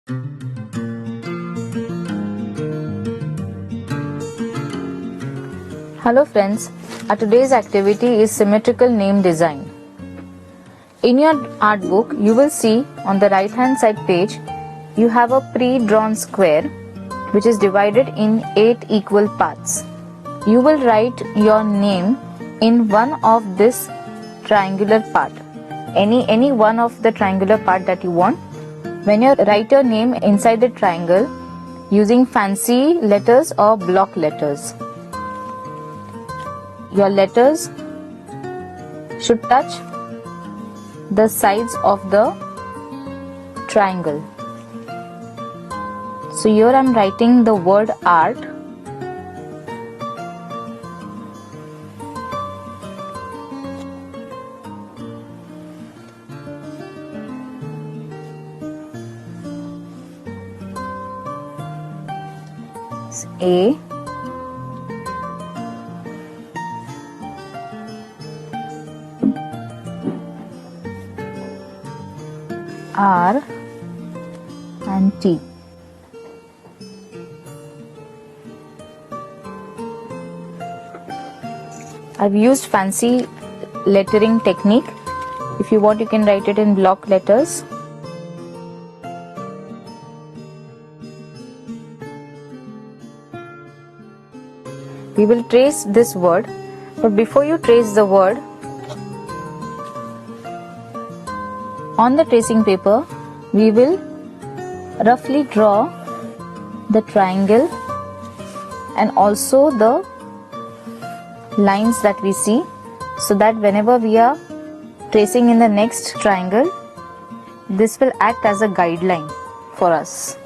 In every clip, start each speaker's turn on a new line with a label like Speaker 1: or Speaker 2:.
Speaker 1: Hello friends, our today's activity is symmetrical name design. In your art book, you will see on the right hand side page, you have a pre-drawn square which is divided in 8 equal parts. You will write your name in one of this triangular part, any one of the triangular part that you want. When you write your name inside the triangle using fancy letters or block letters, your letters should touch the sides of the triangle. So here I am writing the word art. A, R and T. I've used fancy lettering technique. If you want, you can write it in block letters. We will trace this word, but before you trace the word, on the tracing paper, we will roughly draw the triangle and also the lines that we see, so that whenever we are tracing in the next triangle, this will act as a guideline for us.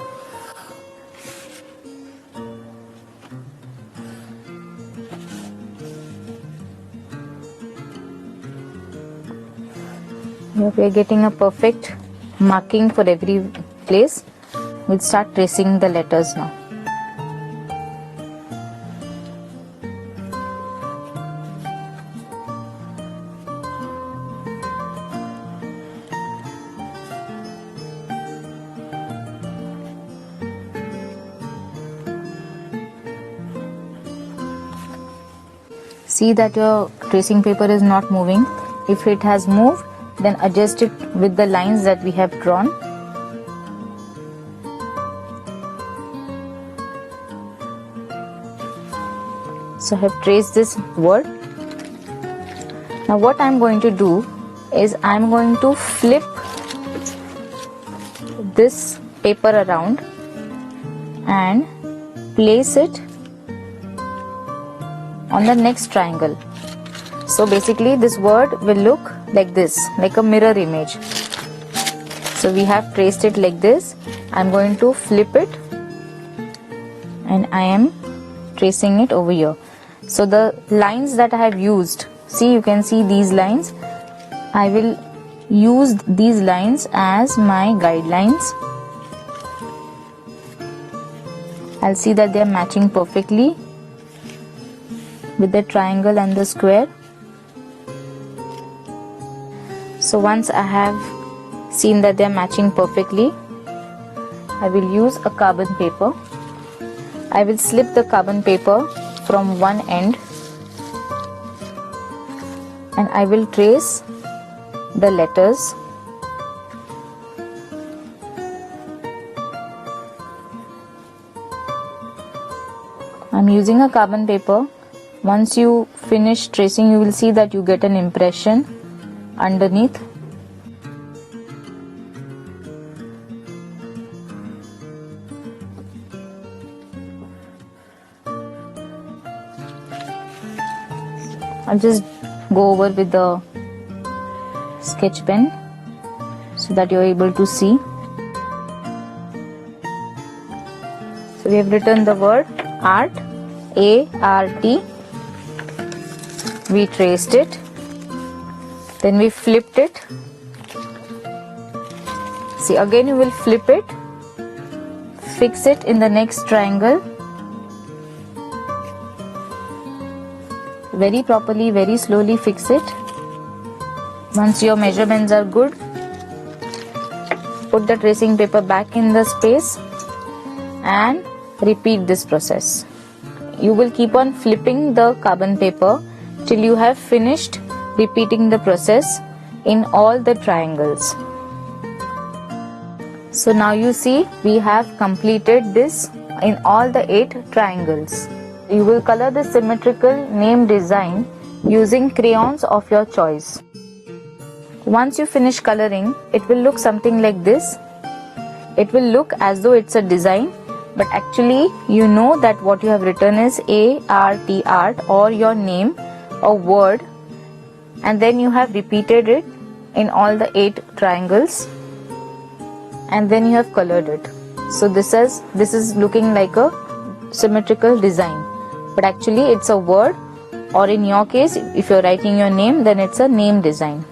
Speaker 1: Here we are getting a perfect marking for every place. We'll start tracing the letters now. See that your tracing paper is not moving. If it has moved, then adjust it with the lines that we have drawn. So I have traced this word. Now what I am going to do is I am going to flip this paper around and place it on the next triangle. So basically this word will look like this, like a mirror image. So we have traced it like this. I'm going to flip it and I am tracing it over here. So the lines that I have used, see, you can see these lines. I will use these lines as my guidelines. I'll see that they are matching perfectly with the triangle and the square. So once I have seen that they are matching perfectly, I will use a carbon paper. I will slip the carbon paper from one end and I will trace the letters. I'm using a carbon paper. Once you finish tracing, you will see that you get an impression underneath. I'll just go over with the sketch pen so that you're able to see. So we have written the word art, A-R-T. We traced it, then we flipped it. See, again you will flip it, fix it in the next triangle very properly, very slowly fix it. Once your measurements are good, put the tracing paper back in the space and repeat this process. You will keep on flipping the carbon paper till you have finished repeating the process in all the triangles. So now you see we have completed this in all the 8 triangles. You will color the symmetrical name design using crayons of your choice. Once you finish coloring, it will look something like this. It will look as though it's a design, but actually you know that what you have written is art or your name or word, and then you have repeated it in all the 8 triangles, and then you have colored it. So this is looking like a symmetrical design, but actually it's a word, or in your case if you're writing your name, then it's a name design.